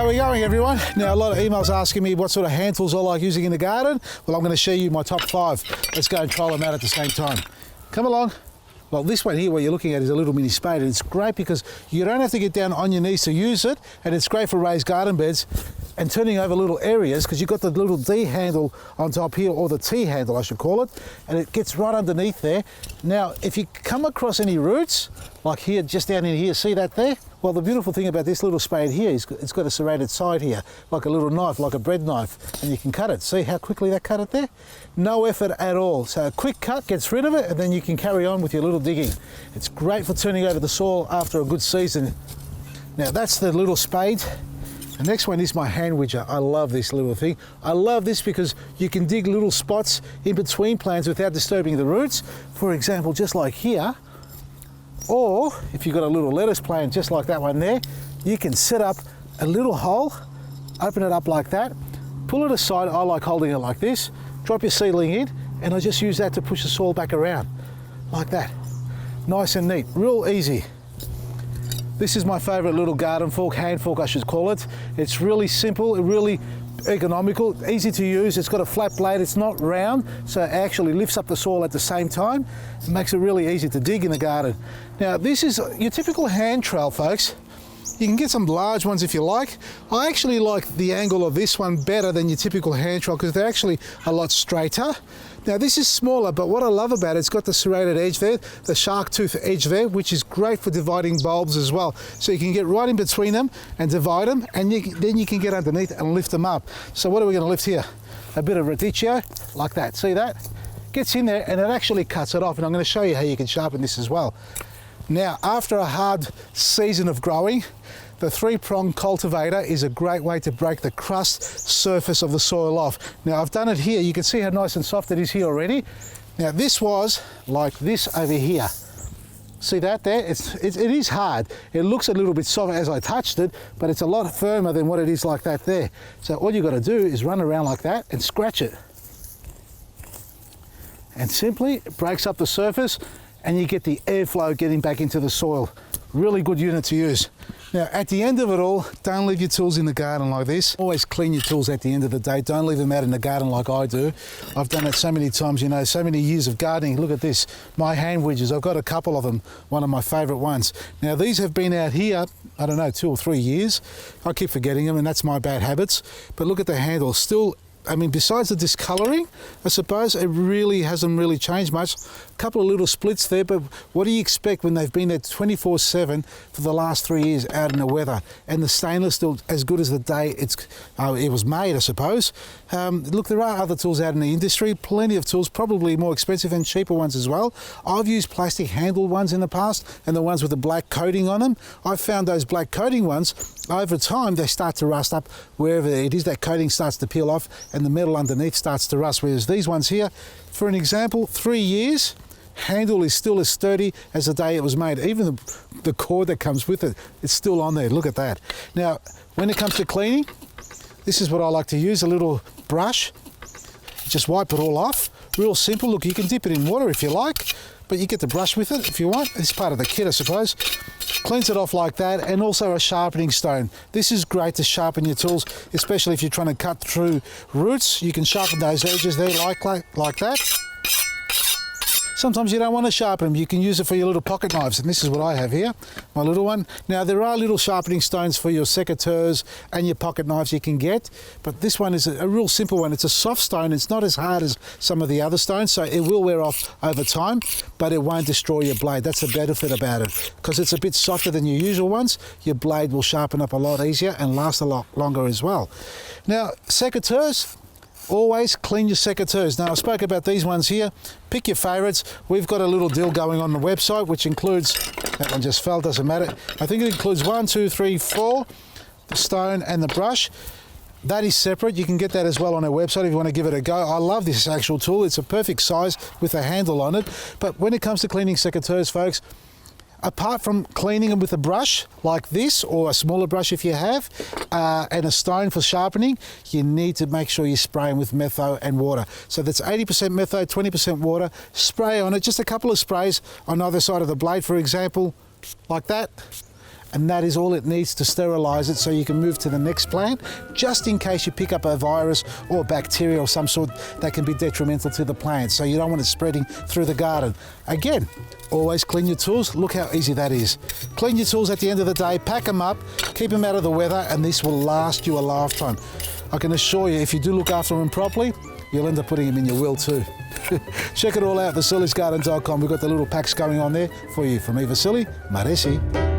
How are we going, everyone? Now, a lot of emails asking me what sort of hand tools I like using in the garden. Well, I'm going to show you my top 5. Let's go and trial them out at the same time. Come along. Well, this one here, what you're looking at, is a little mini spade, and it's great because you don't have to get down on your knees to use it, and it's great for raised garden beds and turning over little areas because you've got the little D handle on top here, or the T handle I should call it, and it gets right underneath there. Now, if you come across any roots, like here, just down in here, see that there? Well, the beautiful thing about this little spade here is it's got a serrated side here, like a little knife, like a bread knife, and you can cut it. See how quickly that cut it there? No effort at all. So a quick cut gets rid of it, and then you can carry on with your little digging. It's great for turning over the soil after a good season. Now that's the little spade. The next one is my hand widger. I love this little thing. I love this because you can dig little spots in between plants without disturbing the roots. For example, just like here, or if you've got a little lettuce plant just like that one there, you can set up a little hole, open it up like that, pull it aside. I like holding it like this, drop your seedling in, and I just use that to push the soil back around, like that. Nice and neat, real easy. This is my favourite little garden fork, hand fork I should call it. It's really simple, really economical, easy to use. It's got a flat blade, it's not round, so it actually lifts up the soil at the same time. It makes it really easy to dig in the garden. Now this is your typical hand trowel, folks. You can get some large ones if you like. I actually like the angle of this one better than your typical hand trowel because they're actually a lot straighter. Now this is smaller, but what I love about it, it's got the serrated edge there, the shark tooth edge there, which is great for dividing bulbs as well. So you can get right in between them and divide them, and then you can get underneath and lift them up. So what are we going to lift here? A bit of radicchio, like that. See that? Gets in there and it actually cuts it off, and I'm going to show you how you can sharpen this as well. Now, after a hard season of growing, the 3-prong cultivator is a great way to break the crust surface of the soil off. Now I've done it here, you can see how nice and soft it is here already. Now this was like this over here. See that there? It is hard. It looks a little bit soft as I touched it, but it's a lot firmer than what it is like that there. So all you've got to do is run around like that and scratch it. And simply it breaks up the surface and you get the airflow getting back into the soil. Really good unit to use. Now, at the end of it all, don't leave your tools in the garden like this. Always clean your tools at the end of the day. Don't leave them out in the garden like I do. I've done it so many times, you know, so many years of gardening. Look at this, my hand wedges. I've got a couple of them, one of my favourite ones. Now, these have been out here, I don't know, 2 or 3 years. I keep forgetting them, and that's my bad habits. But look at the handle, still, I mean, besides the discolouring, I suppose it really hasn't really changed much. A couple of little splits there, but what do you expect when they've been there 24/7 for the last 3 years out in the weather? And the stainless still as good as the day it was made, I suppose. Look, there are other tools out in the industry, plenty of tools, probably more expensive and cheaper ones as well. I've used plastic handled ones in the past, and the ones with the black coating on them. I've found those black coating ones, over time, they start to rust up wherever it is. That coating starts to peel off and the metal underneath starts to rust, whereas these ones here, for an example, 3 years, handle is still as sturdy as the day it was made. Even the cord that comes with it, it's still on there. Look at that. Now, when it comes to cleaning, this is what I like to use, a little brush. Just wipe it all off. Real simple. Look, you can dip it in water if you like, but you get the brush with it if you want. It's part of the kit, I suppose. Cleans it off like that, and also a sharpening stone. This is great to sharpen your tools, especially if you're trying to cut through roots. You can sharpen those edges there like that. Sometimes you don't want to sharpen them. You can use it for your little pocket knives, and this is what I have here, my little one. Now, there are little sharpening stones for your secateurs and your pocket knives you can get, but this one is a real simple one. It's a soft stone. It's not as hard as some of the other stones, so it will wear off over time, but it won't destroy your blade. That's the benefit about it. Because it's a bit softer than your usual ones, your blade will sharpen up a lot easier and last a lot longer as well. Now, secateurs, always clean your secateurs. Now, I spoke about these ones here. Pick your favourites. We've got a little deal going on the website, which includes, that one just fell, doesn't matter. I think it includes 1, 2, 3, 4, the stone and the brush. That is separate. You can get that as well on our website if you want to give it a go. I love this actual tool. It's a perfect size with a handle on it. But when it comes to cleaning secateurs, folks, apart from cleaning them with a brush like this, or a smaller brush if you have, and a stone for sharpening, you need to make sure you spray them with metho and water. So that's 80% metho, 20% water. Spray on it, just a couple of sprays on either side of the blade, for example, like that. and that is all it needs to sterilize it so you can move to the next plant, just in case you pick up a virus or bacteria or some sort that can be detrimental to the plant, so you don't want it spreading through the garden. Again, always clean your tools. Look how easy that is. Clean your tools at the end of the day, pack them up, keep them out of the weather, and this will last you a lifetime. I can assure you, if you do look after them properly, you'll end up putting them in your will too. Check it all out, vasilisgarden.com. We've got the little packs going on there for you. From me, Vasili, Maresi.